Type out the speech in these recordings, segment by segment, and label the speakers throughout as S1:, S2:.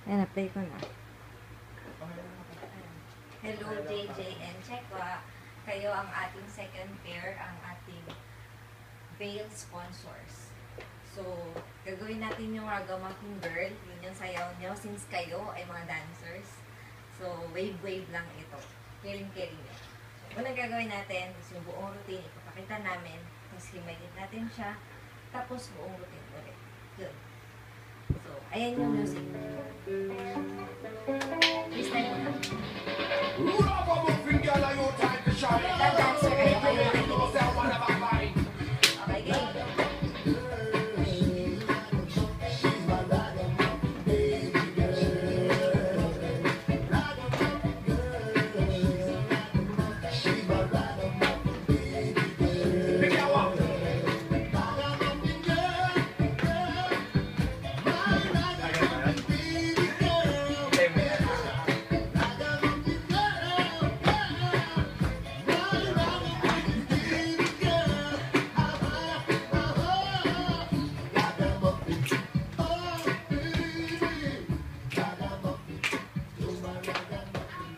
S1: Ayan, na-play ko na. Hello, JJN. Check kayo ang ating second pair, ang ating veil sponsors. So, gagawin natin yung Ragamuffin Girl. Yun yung sayaw nyo since kayo ay mga dancers. So, wave-wave lang ito. Caring-caring nyo. So, unang gagawin natin is yung buong routine. Ipapakita namin. Tapos himayin natin siya. Tapos buong routine ulit. Good. So, ayan yung music. Freestyle mo na.
S2: Ragamuffin girl, are you time to shine?
S1: Dancer kayo kayo. Okay, game.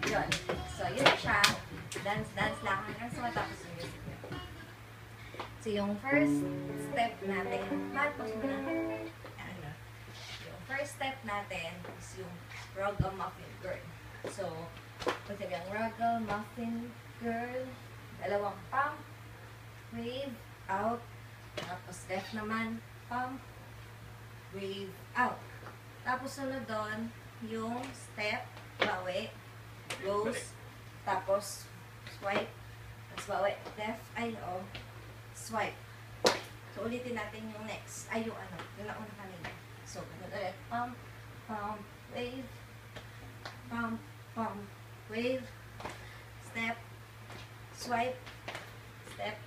S1: Yun. So, yun siya. Dance lang hanggang sa matapos yung music niya. So, yung first step natin, matapos mo na. Ano? Yung first step natin is yung Ragamuffin Girl. So, pag sabihan Ragamuffin Girl, dalawang pump, wave, out, tapos left naman, pump, wave, out. Tapos sunod doon, yung step, bawi, close, tapos swipe, tapos bawi, left, swipe. So, ulitin natin yung next, yung nauna kanina. So, ganun ulit, pump, pump, wave, pump, pump, wave, step, swipe, step,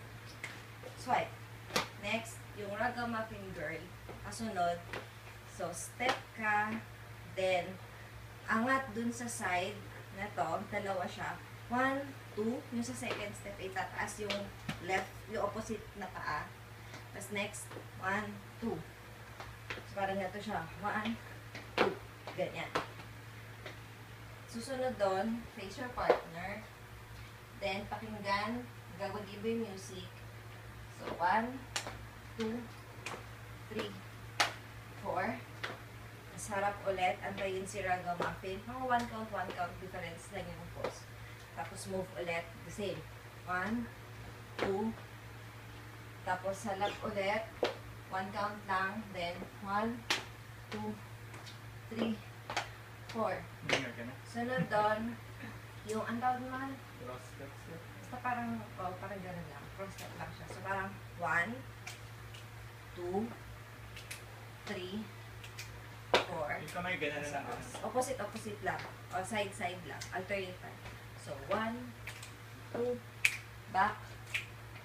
S1: swipe. Next, yung Ragamuffin Girl, kasunod, so, step ka, then, angat dun sa side na to, dalawa siya. 1, 2, yung sa second step, itataas yung left, yung opposite na paa. Tapos next, 1, 2. So, parang nato siya. 1, 2. Ganyan. Susunod doon, face your partner. Then, pakinggan, gagawin yung music. So, 1, 2, 3, 4. Sarap ulit, antayin si Ragamuffin. Mga 1 count difference lang yung pose. Tapos move ulit, the same. 1, 2, tapos salap ulit, 1 count lang, then 1, 2, 3, 4. Sunod doon, yung ang tawag naman, basta parang gano'n lang, cross step lang siya. So parang 1, 2, 3, 4.
S3: Yung kamay, ganun na lang.
S1: Opposite lang. O side lang. Alternate time. So, 1, 2, back,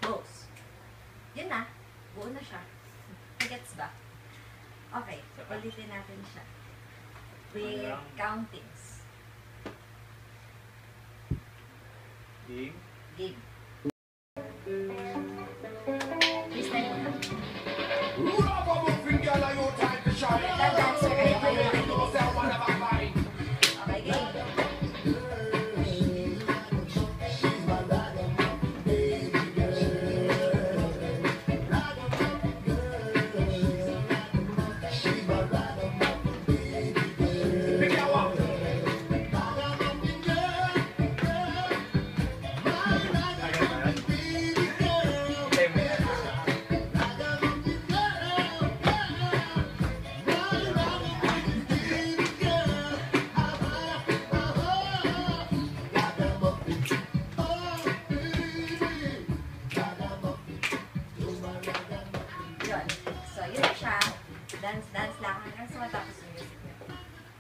S1: close. Yun na. Buo na siya. Gets ba? Okay. Ulitin natin siya. With countings.
S3: Game.
S1: Game.